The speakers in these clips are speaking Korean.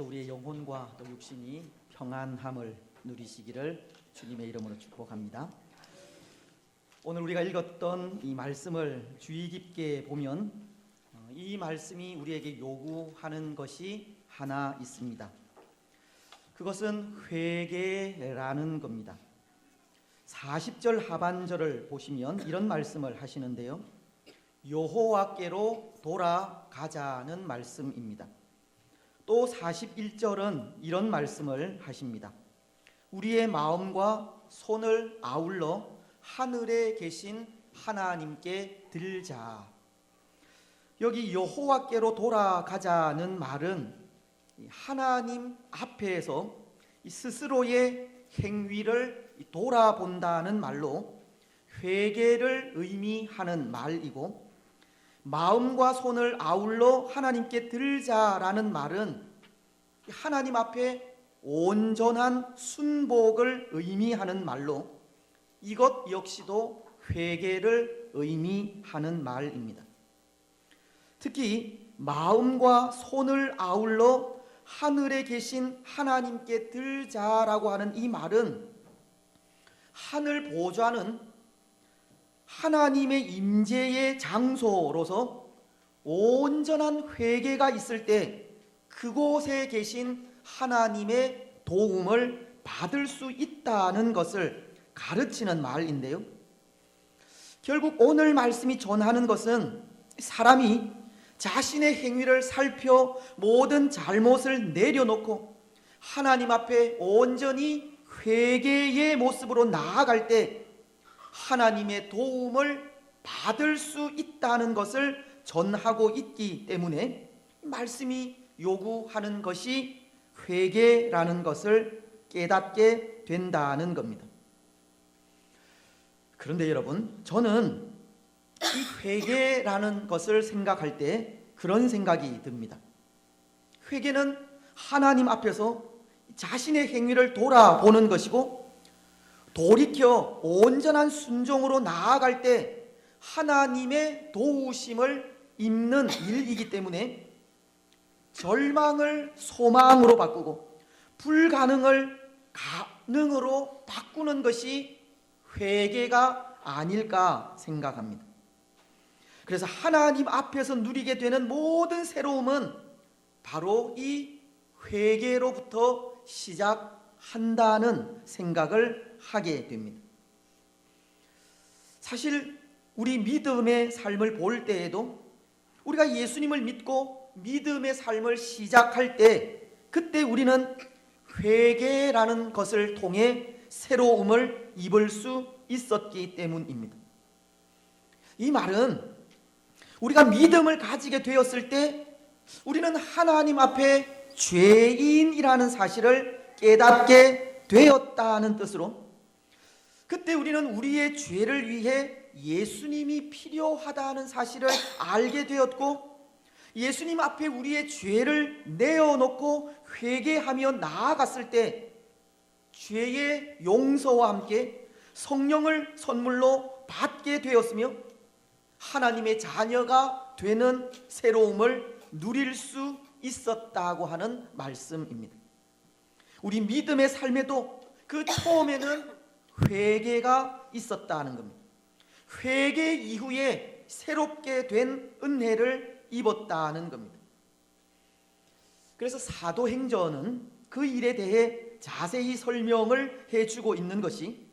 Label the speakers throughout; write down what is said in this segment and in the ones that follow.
Speaker 1: 우리의 영혼과 또 육신이 평안함을 누리시기를 주님의 이름으로 축복합니다. 오늘 우리가 읽었던 이 말씀을 주의 깊게 보면 이 말씀이 우리에게 요구하는 것이 하나 있습니다. 그것은 회개라는 겁니다. 40절 하반절을 보시면 이런 말씀을 하시는데요, 여호와께로 돌아가자는 말씀입니다. 또 41절은 이런 말씀을 하십니다. 우리의 마음과 손을 아울러 하늘에 계신 하나님께 들자. 여기 여호와께로 돌아가자는 말은 하나님 앞에서 스스로의 행위를 돌아본다는 말로 회개를 의미하는 말이고, 마음과 손을 아울러 하나님께 들자라는 말은 하나님 앞에 온전한 순복을 의미하는 말로 이것 역시도 회개를 의미하는 말입니다. 특히 마음과 손을 아울러 하늘에 계신 하나님께 들자라고 하는 이 말은 하늘 보좌는 하나님의 임재의 장소로서 온전한 회개가 있을 때 그곳에 계신 하나님의 도움을 받을 수 있다는 것을 가르치는 말인데요, 결국 오늘 말씀이 전하는 것은 사람이 자신의 행위를 살펴 모든 잘못을 내려놓고 하나님 앞에 온전히 회개의 모습으로 나아갈 때 하나님의 도움을 받을 수 있다는 것을 전하고 있기 때문에 말씀이 요구하는 것이 회개라는 것을 깨닫게 된다는 겁니다. 그런데 여러분, 저는 이 회개라는 것을 생각할 때 그런 생각이 듭니다. 회개는 하나님 앞에서 자신의 행위를 돌아보는 것이고, 돌이켜 온전한 순종으로 나아갈 때 하나님의 도우심을 입는 일이기 때문에 절망을 소망으로 바꾸고 불가능을 가능으로 바꾸는 것이 회개가 아닐까 생각합니다. 그래서 하나님 앞에서 누리게 되는 모든 새로움은 바로 이 회개로부터 시작한다는 생각을 하게 됩니다. 사실 우리 믿음의 삶을 볼 때에도 우리가 예수님을 믿고 믿음의 삶을 시작할 때 그때 우리는 회개라는 것을 통해 새로움을 입을 수 있었기 때문입니다. 이 말은 우리가 믿음을 가지게 되었을 때 우리는 하나님 앞에 죄인이라는 사실을 깨닫게 되었다는 뜻으로, 그때 우리는 우리의 죄를 위해 예수님이 필요하다는 사실을 알게 되었고, 예수님 앞에 우리의 죄를 내어놓고 회개하며 나아갔을 때 죄의 용서와 함께 성령을 선물로 받게 되었으며 하나님의 자녀가 되는 새로움을 누릴 수 있었다고 하는 말씀입니다. 우리 믿음의 삶에도 그 처음에는 회개가 있었다는 겁니다. 회개 이후에 새롭게 된 은혜를 입었다는 겁니다. 그래서 사도행전은 그 일에 대해 자세히 설명을 해주고 있는 것이,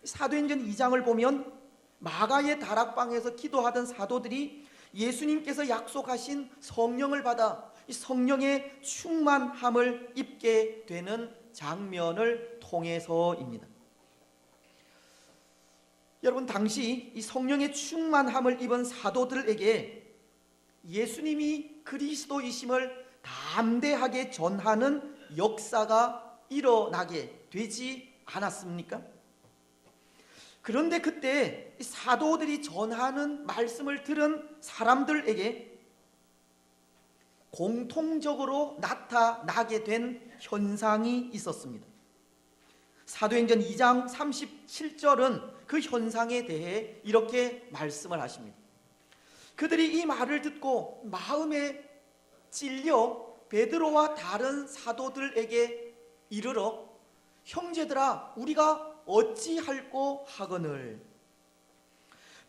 Speaker 1: 사도행전 2장을 보면 마가의 다락방에서 기도하던 사도들이 예수님께서 약속하신 성령을 받아 이 성령의 충만함을 입게 되는 장면을 통해서입니다. 여러분, 당시 이 성령의 충만함을 입은 사도들에게 예수님이 그리스도이심을 담대하게 전하는 역사가 일어나게 되지 않았습니까? 그런데 그때 사도들이 전하는 말씀을 들은 사람들에게 공통적으로 나타나게 된 현상이 있었습니다. 사도행전 2장 37절은 그 현상에 대해 이렇게 말씀을 하십니다. 그들이 이 말을 듣고 마음에 찔려 베드로와 다른 사도들에게 이르러 형제들아 우리가 어찌할꼬 하거늘.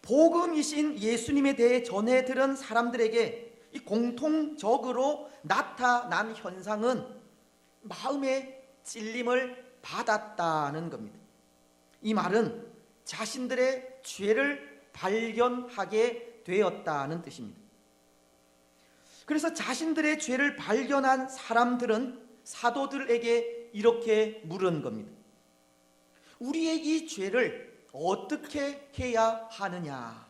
Speaker 1: 복음이신 예수님에 대해 전해 들은 사람들에게 이 공통적으로 나타난 현상은 마음의 찔림을 받았다는 겁니다. 이 말은 자신들의 죄를 발견하게 되었다는 뜻입니다. 그래서 자신들의 죄를 발견한 사람들은 사도들에게 이렇게 물은 겁니다. 우리의 이 죄를 어떻게 해야 하느냐?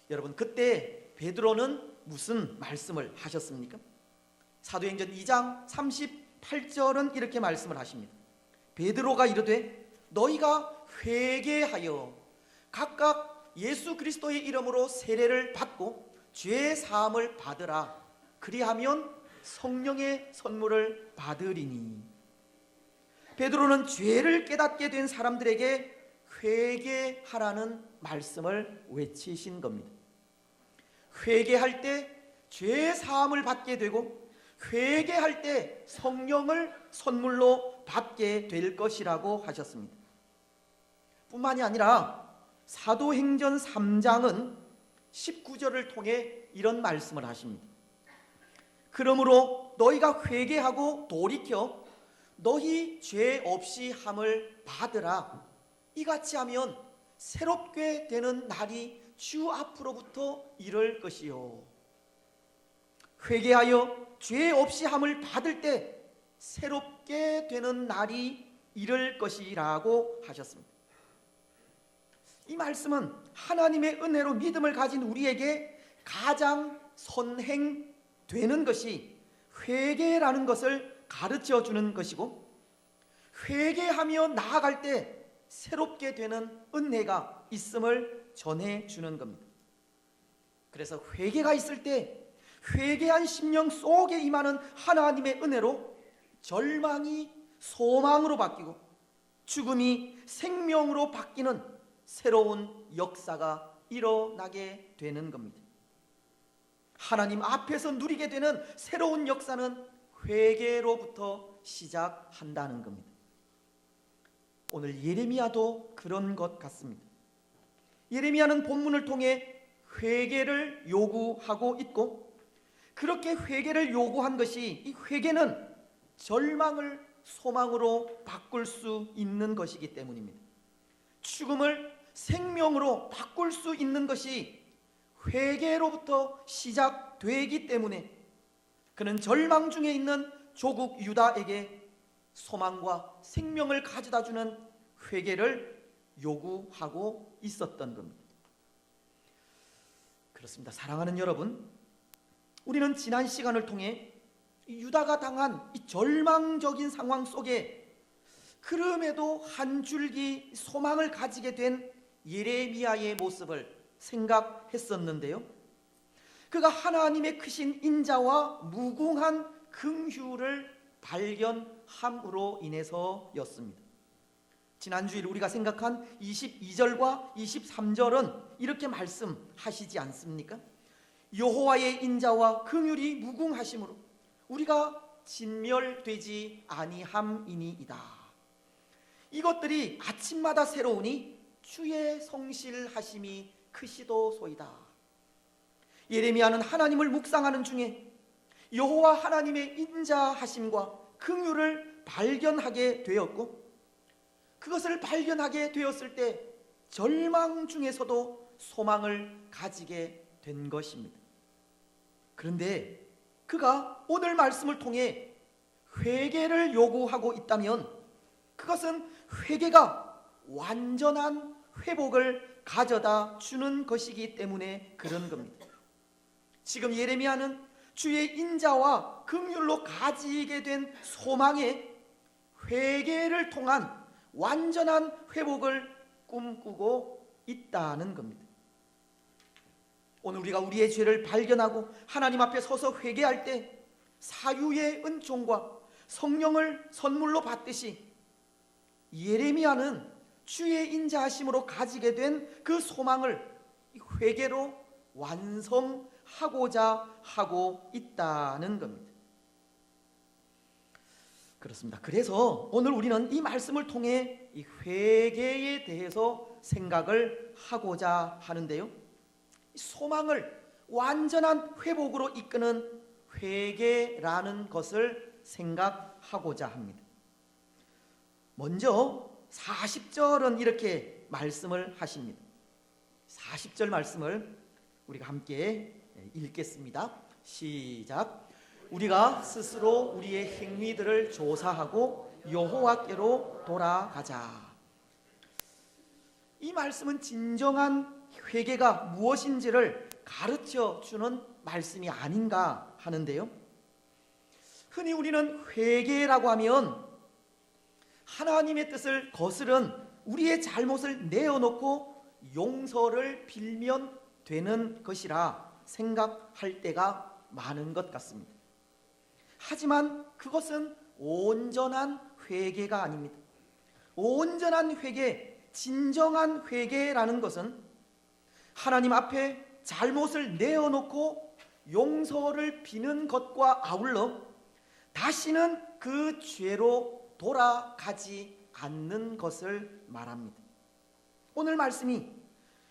Speaker 1: 여러분, 그때 베드로는 무슨 말씀을 하셨습니까? 사도행전 2장 38절은 이렇게 말씀을 하십니다. 베드로가 이르되 너희가 회개하여 각각 예수 그리스도의 이름으로 세례를 받고 죄 사함을 받으라. 그리하면 성령의 선물을 받으리니. 베드로는 죄를 깨닫게 된 사람들에게 회개하라는 말씀을 외치신 겁니다. 회개할 때 죄 사함을 받게 되고 회개할 때 성령을 선물로 받게 될 것이라고 하셨습니다. 뿐만이 아니라 사도행전 3장은 19절을 통해 이런 말씀을 하십니다. 그러므로 너희가 회개하고 돌이켜 너희 죄 없이 함을 받으라. 이같이 하면 새롭게 되는 날이 주 앞으로부터 이를 것이요. 회개하여 죄 없이 함을 받을 때 새롭게 되는 날이 이를 것이라고 하셨습니다. 이 말씀은 하나님의 은혜로 믿음을 가진 우리에게 가장 선행되는 것이 회개라는 것을 가르쳐 주는 것이고, 회개하며 나아갈 때 새롭게 되는 은혜가 있음을 전해 주는 겁니다. 그래서 회개가 있을 때 회개한 심령 속에 임하는 하나님의 은혜로 절망이 소망으로 바뀌고 죽음이 생명으로 바뀌는 새로운 역사가 일어나게 되는 겁니다. 하나님 앞에서 누리게 되는 새로운 역사는 회개로부터 시작한다는 겁니다. 오늘 예레미야도 그런 것 같습니다. 예레미야는 본문을 통해 회개를 요구하고 있고, 그렇게 회개를 요구한 것이, 이 회개는 절망을 소망으로 바꿀 수 있는 것이기 때문입니다. 죽음을 생명으로 바꿀 수 있는 것이 회개로부터 시작되기 때문에 그는 절망 중에 있는 조국 유다에게 소망과 생명을 가져다주는 회개를 요구하고 있었던 겁니다. 그렇습니다. 사랑하는 여러분, 우리는 지난 시간을 통해 유다가 당한 이 절망적인 상황 속에 그럼에도 한 줄기 소망을 가지게 된 예레미야의 모습을 생각했었는데요, 그가 하나님의 크신 인자와 무궁한 긍휼을 발견함으로 인해서였습니다. 지난주일 우리가 생각한 22절과 23절은 이렇게 말씀하시지 않습니까? 여호와의 인자와 긍휼이 무궁하심으로 우리가 진멸되지 아니함이니이다. 이것들이 아침마다 새로우니 주의 성실하심이 크시도소이다. 예레미야는 하나님을 묵상하는 중에 여호와 하나님의 인자하심과 긍휼을 발견하게 되었고, 그것을 발견하게 되었을 때 절망 중에서도 소망을 가지게 된 것입니다. 그런데 그가 오늘 말씀을 통해 회개를 요구하고 있다면 그것은 회개가 완전한 회복을 가져다 주는 것이기 때문에 그런 겁니다. 지금 예레미야는 주의 인자와 긍휼로 가지게 된 소망에 회개를 통한 완전한 회복을 꿈꾸고 있다는 겁니다. 오늘 우리가 우리의 죄를 발견하고 하나님 앞에 서서 회개할 때 사유의 은총과 성령을 선물로 받듯이 예레미야는 주의 인자하심으로 가지게 된 그 소망을 회개로 하고자 하고 있다는 겁니다. 그렇습니다. 그래서 오늘 우리는 이 말씀을 통해 이 회개에 대해서 생각을 하고자 하는데요. 소망을 완전한 회복으로 이끄는 회개라는 것을 생각하고자 합니다. 먼저 40절은 이렇게 말씀을 하십니다. 40절 말씀을 우리가 함께 읽겠습니다. 시작. 우리가 스스로 우리의 행위들을 조사하고 여호와께로 돌아가자. 이 말씀은 진정한 회개가 무엇인지를 가르쳐 주는 말씀이 아닌가 하는데요. 흔히 우리는 회개라고 하면 하나님의 뜻을 거스른 우리의 잘못을 내어놓고 용서를 빌면 되는 것이라 생각할 때가 많은 것 같습니다. 하지만 그것은 온전한 회개가 아닙니다. 온전한 회개, 진정한 회개라는 것은 하나님 앞에 잘못을 내어놓고 용서를 비는 것과 아울러 다시는 그 죄로 돌아가지 않는 것을 말합니다. 오늘 말씀이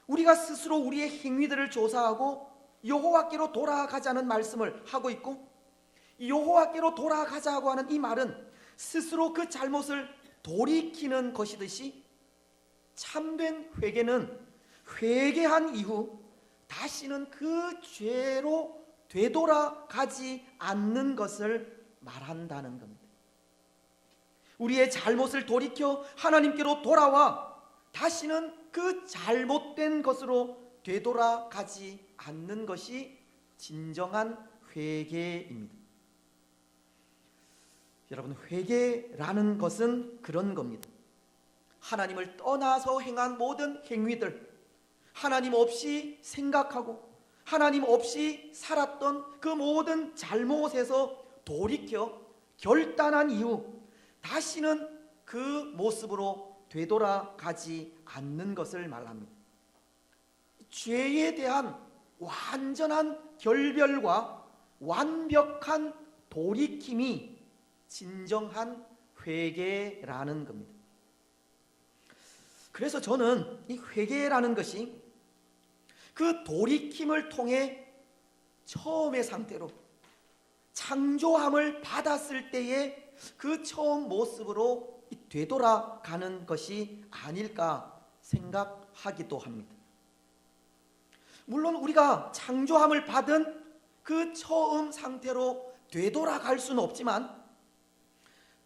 Speaker 1: 우리가 스스로 우리의 행위들을 조사하고 여호와께로 돌아가자는 말씀을 하고 있고, 여호와께로 돌아가자고 하는 이 말은 스스로 그 잘못을 돌이키는 것이듯이 참된 회개는 회개한 이후 다시는 그 죄로 되돌아가지 않는 것을 말한다는 겁니다. 우리의 잘못을 돌이켜 하나님께로 돌아와 다시는 그 잘못된 것으로 되돌아가지 않는 것이 진정한 회개입니다. 여러분, 회개라는 것은 그런 겁니다. 하나님을 떠나서 행한 모든 행위들, 하나님 없이 생각하고 하나님 없이 살았던 그 모든 잘못에서 돌이켜 결단한 이후 다시는 그 모습으로 되돌아가지 않는 것을 말합니다. 죄에 대한 완전한 결별과 완벽한 돌이킴이 진정한 회개라는 겁니다. 그래서 저는 이 회개라는 것이 그 돌이킴을 통해 처음의 상태로 창조함을 받았을 때의 그 처음 모습으로 되돌아가는 것이 아닐까 생각하기도 합니다. 물론 우리가 창조함을 받은 그 처음 상태로 되돌아갈 수는 없지만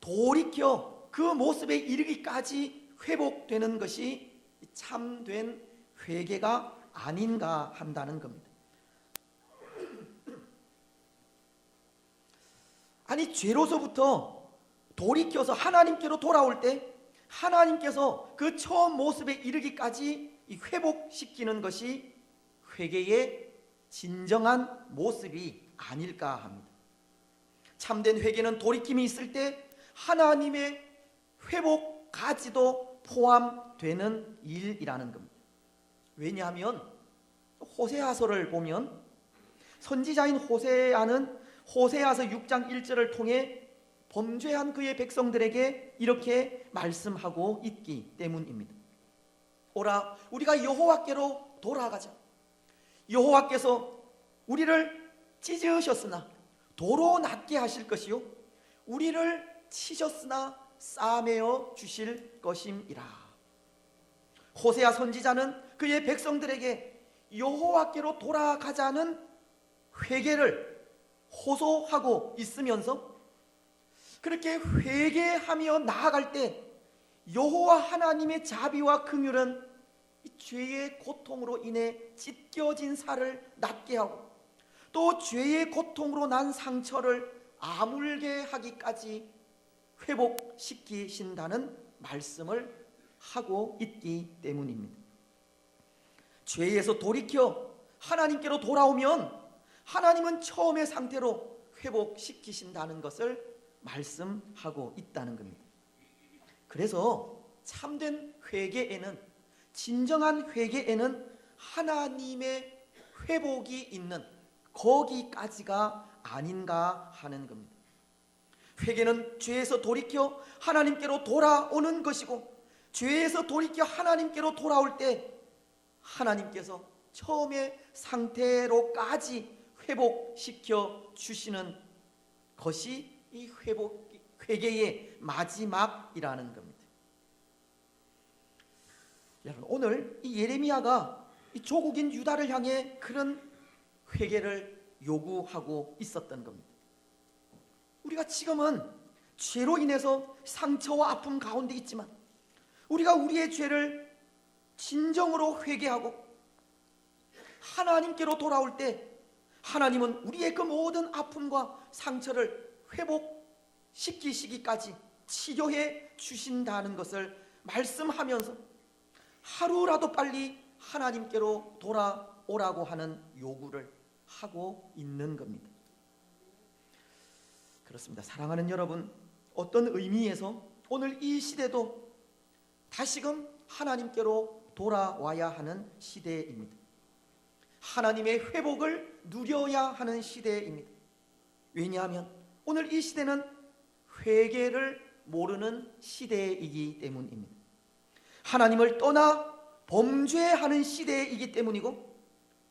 Speaker 1: 돌이켜 그 모습에 이르기까지 회복되는 것이 참된 회개가 아닌가 한다는 겁니다. 아니, 죄로서부터 돌이켜서 하나님께로 돌아올 때 하나님께서 그 처음 모습에 이르기까지 회복시키는 것이 회개의 진정한 모습이 아닐까 합니다. 참된 회개는 돌이킴이 있을 때 하나님의 회복까지도 포함되는 일이라는 겁니다. 왜냐하면 호세아서를 보면 선지자인 호세아는 호세아서 6장 1절을 통해 범죄한 그의 백성들에게 이렇게 말씀하고 있기 때문입니다. 오라, 우리가 여호와께로 돌아가자. 여호와께서 우리를 찢으셨으나 도로 낫게 하실 것이요 우리를 치셨으나 싸매어 주실 것임이라. 호세아 선지자는 그의 백성들에게 여호와께로 돌아가자는 회개를 호소하고 있으면서 그렇게 회개하며 나아갈 때 여호와 하나님의 자비와 긍휼은 죄의 고통으로 인해 찢겨진 살을 낫게 하고 또 죄의 고통으로 난 상처를 아물게 하기까지 회복시키신다는 말씀을 하고 있기 때문입니다. 죄에서 돌이켜 하나님께로 돌아오면 하나님은 처음의 상태로 회복시키신다는 것을 말씀하고 있다는 겁니다. 그래서 참된 회개에는, 진정한 회개에는 하나님의 회복이 있는, 거기까지가 아닌가 하는 겁니다. 회개는 죄에서 돌이켜 하나님께로 돌아오는 것이고, 죄에서 돌이켜 하나님께로 돌아올 때 하나님께서 처음의 상태로까지 회복시켜 주시는 것이 이 회개의 마지막이라는 겁니다. 여러분, 오늘 이 예레미야가 이 조국인 유다를 향해 그런 회개를 요구하고 있었던 겁니다. 우리가 지금은 죄로 인해서 상처와 아픔 가운데 있지만, 우리가 우리의 죄를 진정으로 회개하고 하나님께로 돌아올 때 하나님은 우리의 그 모든 아픔과 상처를 회복시키시기까지 치료해 주신다는 것을 말씀하면서 하루라도 빨리 하나님께로 돌아오라고 하는 요구를 하고 있는 겁니다. 그렇습니다. 사랑하는 여러분, 어떤 의미에서 오늘 이 시대도 다시금 하나님께로 돌아와야 하는 시대입니다. 하나님의 회복을 누려야 하는 시대입니다. 왜냐하면 오늘 이 시대는 회개를 모르는 시대이기 때문입니다. 하나님을 떠나 범죄하는 시대이기 때문이고,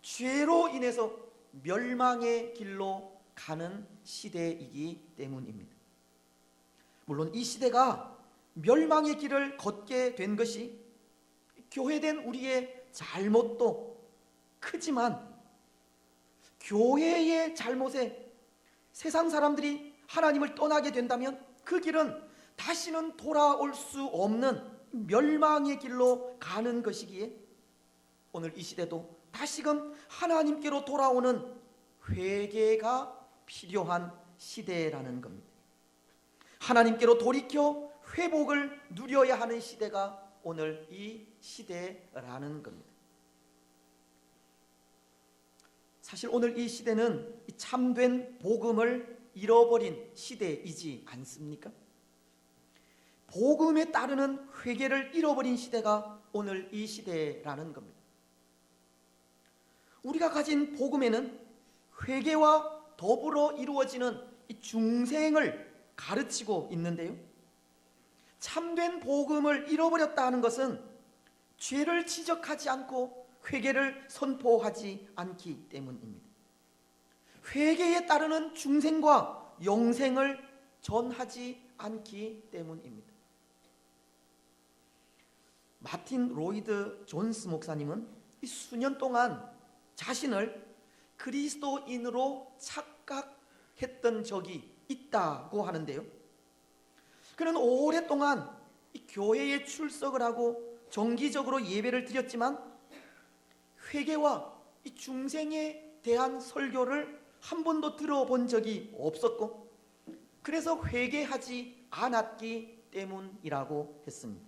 Speaker 1: 죄로 인해서 멸망의 길로 가는 시대이기 때문입니다. 물론 이 시대가 멸망의 길을 걷게 된 것이 교회된 우리의 잘못도 크지만, 교회의 잘못에 세상 사람들이 하나님을 떠나게 된다면 그 길은 다시는 돌아올 수 없는 멸망의 길로 가는 것이기에, 오늘 이 시대도 다시금 하나님께로 돌아오는 회개가 필요한 시대라는 겁니다. 하나님께로 돌이켜 회복을 누려야 하는 시대가 오늘 이 시대라는 겁니다. 사실 오늘 이 시대는 참된 복음을 잃어버린 시대이지 않습니까? 복음에 따르는 회개를 잃어버린 시대가 오늘 이 시대라는 겁니다. 우리가 가진 복음에는 회개와 더불어 이루어지는 이 중생을 가르치고 있는데요, 참된 복음을 잃어버렸다 하는 것은 죄를 지적하지 않고 회개를 선포하지 않기 때문입니다. 회개에 따르는 중생과 영생을 전하지 않기 때문입니다. 마틴 로이드 존스 목사님은 수년 동안 자신을 그리스도인으로 착각했던 적이 있다고 하는데요, 그는 오랫동안 교회에 출석을 하고 정기적으로 예배를 드렸지만 회개와 이 중생에 대한 설교를 한 번도 들어본 적이 없었고, 그래서 회개하지 않았기 때문이라고 했습니다.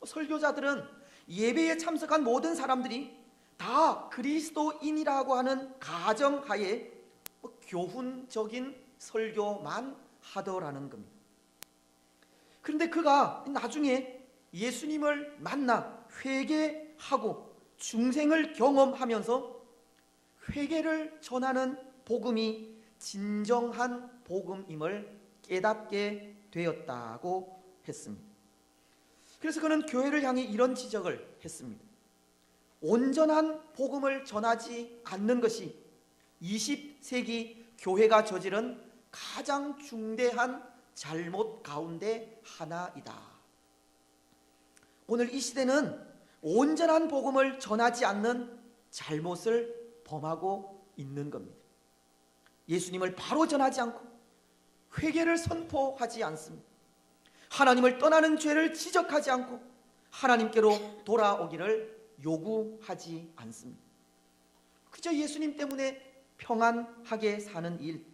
Speaker 1: 설교자들은 예배에 참석한 모든 사람들이 다 그리스도인이라고 하는 가정하에 교훈적인 설교만 하더라는 겁니다. 그런데 그가 나중에 예수님을 만나 회개하고 중생을 경험하면서 회개를 전하는 복음이 진정한 복음임을 깨닫게 되었다고 했습니다. 그래서 그는 교회를 향해 이런 지적을 했습니다. 온전한 복음을 전하지 않는 것이 20세기 교회가 저지른 가장 중대한 잘못 가운데 하나이다. 오늘 이 시대는 온전한 복음을 전하지 않는 잘못을 범하고 있는 겁니다. 예수님을 바로 전하지 않고 회개를 선포하지 않습니다. 하나님을 떠나는 죄를 지적하지 않고 하나님께로 돌아오기를 요구하지 않습니다. 그저 예수님 때문에 평안하게 사는 일,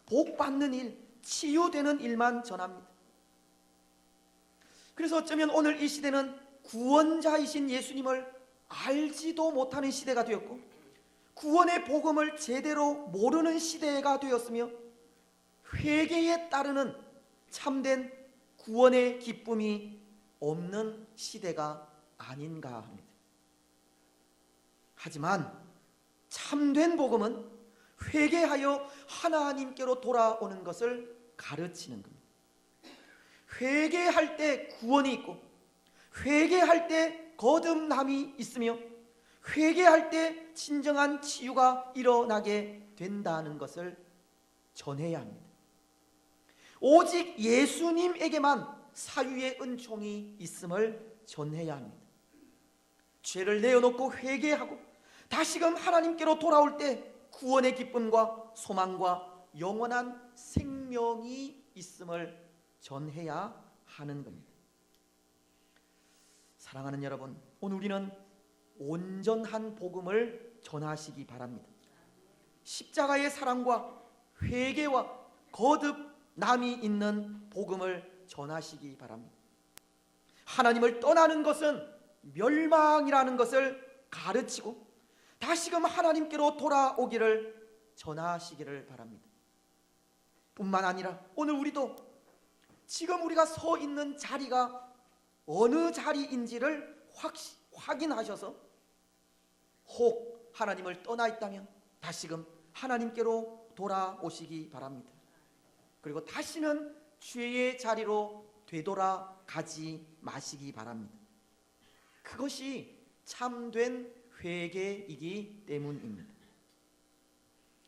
Speaker 1: 복 받는 일, 치유되는 일만 전합니다. 그래서 어쩌면 오늘 이 시대는 구원자이신 예수님을 알지도 못하는 시대가 되었고, 구원의 복음을 제대로 모르는 시대가 되었으며, 회개에 따르는 참된 구원의 기쁨이 없는 시대가 아닌가 합니다. 하지만 참된 복음은 회개하여 하나님께로 돌아오는 것을 가르치는 겁니다. 회개할 때 구원이 있고, 회개할 때 거듭남이 있으며, 회개할 때 진정한 치유가 일어나게 된다는 것을 전해야 합니다. 오직 예수님에게만 사유의 은총이 있음을 전해야 합니다. 죄를 내어놓고 회개하고 다시금 하나님께로 돌아올 때 구원의 기쁨과 소망과 영원한 생명이 있음을 전해야 하는 겁니다. 사랑하는 여러분, 오늘 우리는 온전한 복음을 전하시기 바랍니다. 십자가의 사랑과 회개와 거듭남이 있는 복음을 전하시기 바랍니다. 하나님을 떠나는 것은 멸망이라는 것을 가르치고 다시금 하나님께로 돌아오기를 전하시기를 바랍니다. 뿐만 아니라 오늘 우리도 지금 우리가 서 있는 자리가 어느 자리인지를 확인하셔서 혹 하나님을 떠나 있다면 다시금 하나님께로 돌아오시기 바랍니다. 그리고 다시는 죄의 자리로 되돌아가지 마시기 바랍니다. 그것이 참된 회개이기 때문입니다.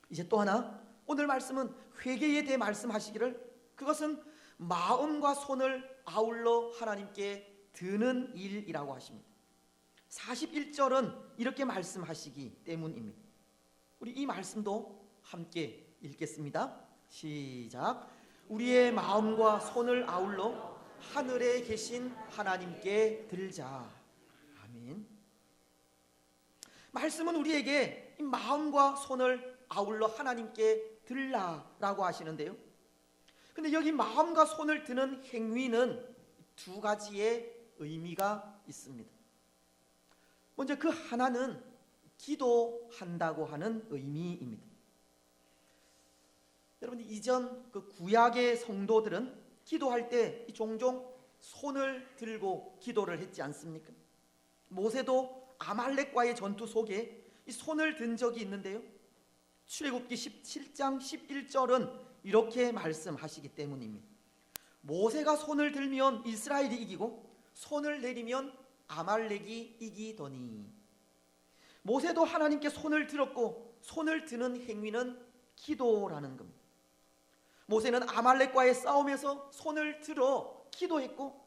Speaker 1: 이제 또 하나, 오늘 말씀은 회개에 대해 말씀하시기를 그것은 마음과 손을 아울러 하나님께 드는 일이라고 하십니다. 41절은 이렇게 말씀하시기 때문입니다. 우리 이 말씀도 함께 읽겠습니다. 시작. 우리의 마음과 손을 아울러 하늘에 계신 하나님께 들자. 아멘. 말씀은 우리에게 이 마음과 손을 아울러 하나님께 들라라고 하시는데요. 근데 여기 마음과 손을 드는 행위는 두 가지의 의미가 있습니다. 먼저 그 하나는 기도한다고 하는 의미입니다. 여러분, 이전 그 구약의 성도들은 기도할 때 종종 손을 들고 기도를 했지 않습니까? 모세도 아말렉과의 전투 속에 이 손을 든 적이 있는데요. 출애굽기 17장 11절은 이렇게 말씀하시기 때문입니다. 모세가 손을 들면 이스라엘이 이기고 손을 내리면 아말렉이 이기더니. 모세도 하나님께 손을 들었고 손을 드는 행위는 기도라는 겁니다. 모세는 아말렉과의 싸움에서 손을 들어 기도했고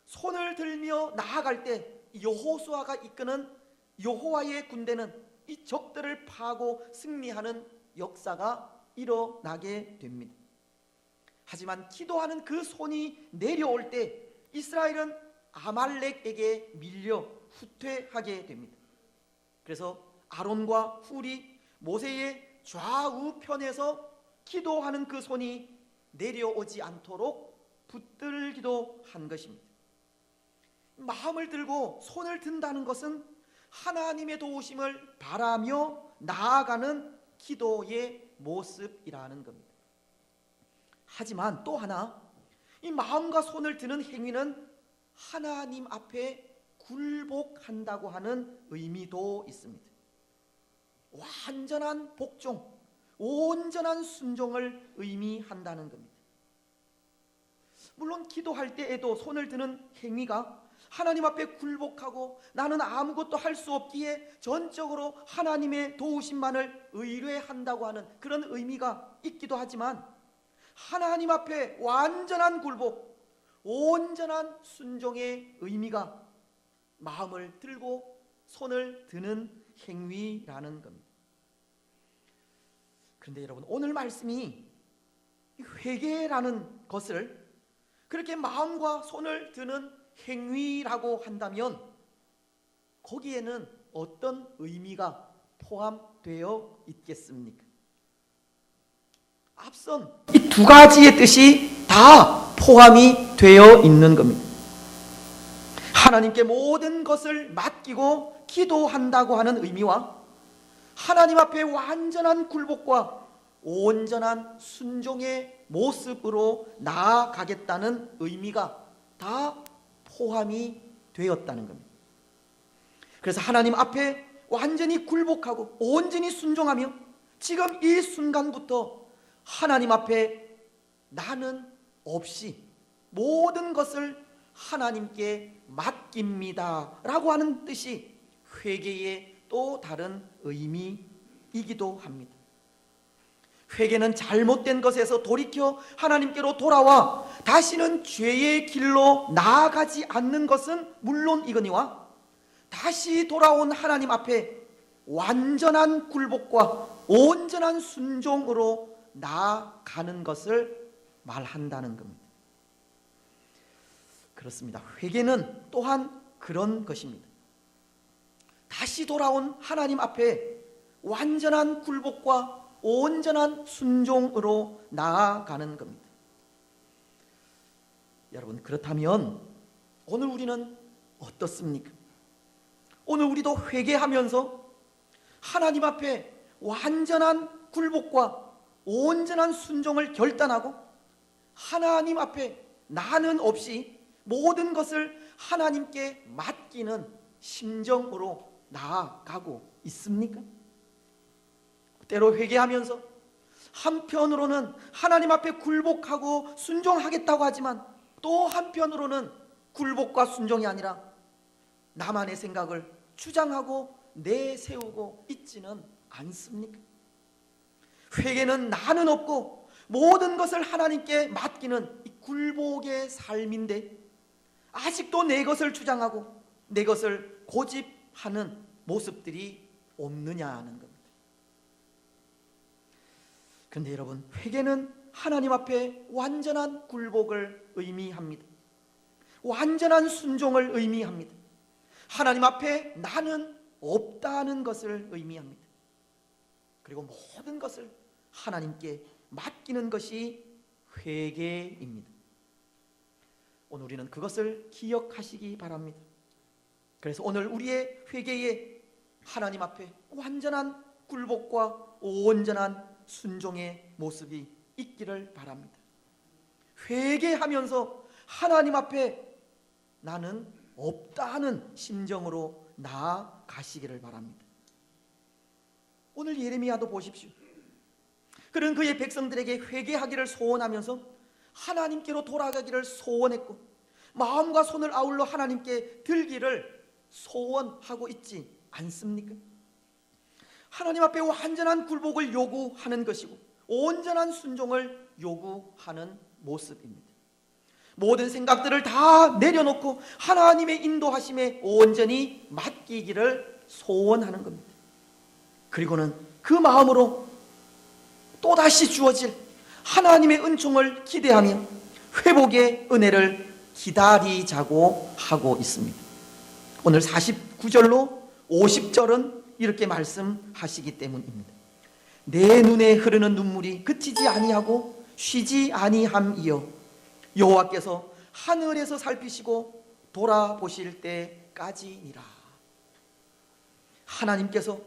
Speaker 1: 손을 들며 나아갈 때 여호수아가 이끄는 여호와의 군대는 이 적들을 파고 승리하는 역사가 일어나게 됩니다. 하지만 기도하는 그 손이 내려올 때 이스라엘은 아말렉에게 밀려 후퇴하게 됩니다. 그래서 아론과 훌이 모세의 좌우편에서 기도하는 그 손이 내려오지 않도록 붙들기도 한 것입니다. 마음을 들고 손을 든다는 것은 하나님의 도우심을 바라며 나아가는 기도의 모습이라는 겁니다. 하지만 또 하나, 이 마음과 손을 드는 행위는 하나님 앞에 굴복한다고 하는 의미도 있습니다. 완전한 복종, 온전한 순종을 의미한다는 겁니다. 물론 기도할 때에도 손을 드는 행위가 하나님 앞에 굴복하고 나는 아무것도 할 수 없기에 전적으로 하나님의 도우심만을 의뢰한다고 하는 그런 의미가 있기도 하지만 하나님 앞에 완전한 굴복, 온전한 순종의 의미가 마음을 들고 손을 드는 행위라는 겁니다. 그런데 여러분, 오늘 말씀이 회개라는 것을 그렇게 마음과 손을 드는 행위라고 한다면 거기에는 어떤 의미가 포함되어 있겠습니까? 앞선 이 두 가지의 뜻이 다 포함이 되어 있는 겁니다. 하나님께 모든 것을 맡기고 기도한다고 하는 의미와 하나님 앞에 완전한 굴복과 온전한 순종의 모습으로 나아가겠다는 의미가 다 포함이 되었다는 겁니다. 그래서 하나님 앞에 완전히 굴복하고 온전히 순종하며 지금 이 순간부터 하나님 앞에 나는 없이 모든 것을 하나님께 맡깁니다 라고 하는 뜻이 회개의 또 다른 의미이기도 합니다. 회개는 잘못된 것에서 돌이켜 하나님께로 돌아와 다시는 죄의 길로 나아가지 않는 것은 물론이거니와 다시 돌아온 하나님 앞에 완전한 굴복과 온전한 순종으로 나아가는 것을 말한다는 겁니다. 그렇습니다. 회개는 또한 그런 것입니다. 다시 돌아온 하나님 앞에 완전한 굴복과 온전한 순종으로 나아가는 겁니다. 여러분, 그렇다면 오늘 우리는 어떻습니까? 오늘 우리도 회개하면서 하나님 앞에 완전한 굴복과 온전한 순종을 결단하고 하나님 앞에 나는 없이 모든 것을 하나님께 맡기는 심정으로 나아가고 있습니까? 때로 회개하면서 한편으로는 하나님 앞에 굴복하고 순종하겠다고 하지만 또 한편으로는 굴복과 순종이 아니라 나만의 생각을 주장하고 내세우고 있지는 않습니까? 회개는 나는 없고 모든 것을 하나님께 맡기는 이 굴복의 삶인데 아직도 내 것을 주장하고 내 것을 고집하는 모습들이 없느냐는 겁니다. 그런데 여러분, 회개는 하나님 앞에 완전한 굴복을 의미합니다. 완전한 순종을 의미합니다. 하나님 앞에 나는 없다는 것을 의미합니다. 그리고 모든 것을 하나님께 맡기는 것이 회개입니다. 오늘 우리는 그것을 기억하시기 바랍니다. 그래서 오늘 우리의 회개에 하나님 앞에 완전한 굴복과 온전한 순종의 모습이 있기를 바랍니다. 회개하면서 하나님 앞에 나는 없다는 심정으로 나아가시기를 바랍니다. 오늘 예레미야도 보십시오. 그는 그의 백성들에게 회개하기를 소원하면서 하나님께로 돌아가기를 소원했고 마음과 손을 아울러 하나님께 들기를 소원하고 있지 않습니까? 하나님 앞에 완전한 굴복을 요구하는 것이고 온전한 순종을 요구하는 모습입니다. 모든 생각들을 다 내려놓고 하나님의 인도하심에 온전히 맡기기를 소원하는 겁니다. 그리고는 그 마음으로 또다시 주어질 하나님의 은총을 기대하며 회복의 은혜를 기다리자고 하고 있습니다. 오늘 49절로 50절은 이렇게 말씀하시기 때문입니다. 내 눈에 흐르는 눈물이 그치지 아니하고 쉬지 아니함이여 여호와께서 하늘에서 살피시고 돌아보실 때까지니라. 하나님께서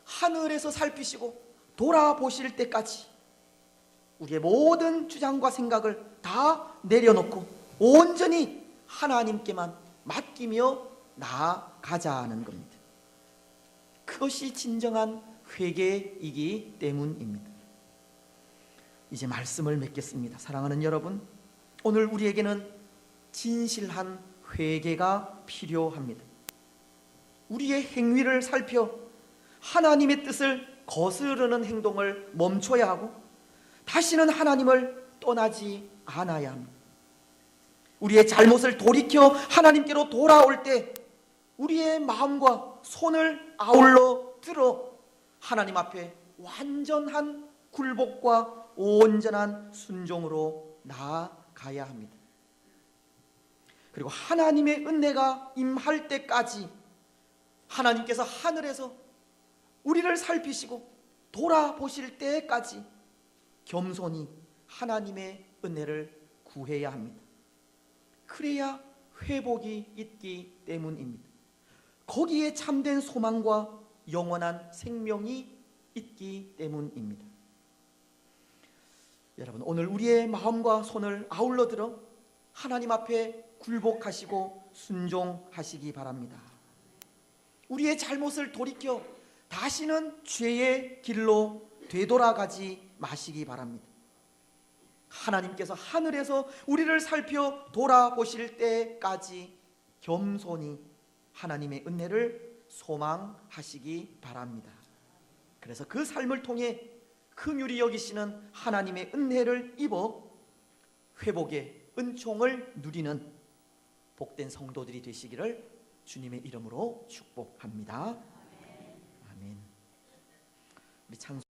Speaker 1: 하늘에서 살피시고 돌아보실 때까지 우리의 모든 주장과 생각을 다 내려놓고 온전히 하나님께만 맡기며 나아가자는 겁니다. 그것이 진정한 회개이기 때문입니다. 이제 말씀을 맺겠습니다. 사랑하는 여러분, 오늘 우리에게는 진실한 회개가 필요합니다. 우리의 행위를 살펴 하나님의 뜻을 거스르는 행동을 멈춰야 하고 다시는 하나님을 떠나지 않아야 합니다. 우리의 잘못을 돌이켜 하나님께로 돌아올 때 우리의 마음과 손을 아울러 들어 하나님 앞에 완전한 굴복과 온전한 순종으로 나아가야 합니다. 그리고 하나님의 은혜가 임할 때까지 하나님께서 하늘에서 우리를 살피시고 돌아보실 때까지 겸손히 하나님의 은혜를 구해야 합니다. 그래야 회복이 있기 때문입니다. 거기에 참된 소망과 영원한 생명이 있기 때문입니다. 여러분, 오늘 우리의 마음과 손을 아울러 들어 하나님 앞에 굴복하시고 순종하시기 바랍니다. 우리의 잘못을 돌이켜 다시는 죄의 길로 되돌아가지 마시기 바랍니다. 하나님께서 하늘에서 우리를 살펴 돌아보실 때까지 겸손히 하나님의 은혜를 소망하시기 바랍니다. 그래서 그 삶을 통해 긍휼히 여기시는 하나님의 은혜를 입어 회복의 은총을 누리는 복된 성도들이 되시기를 주님의 이름으로 축복합니다. 아멘. 우리 찬송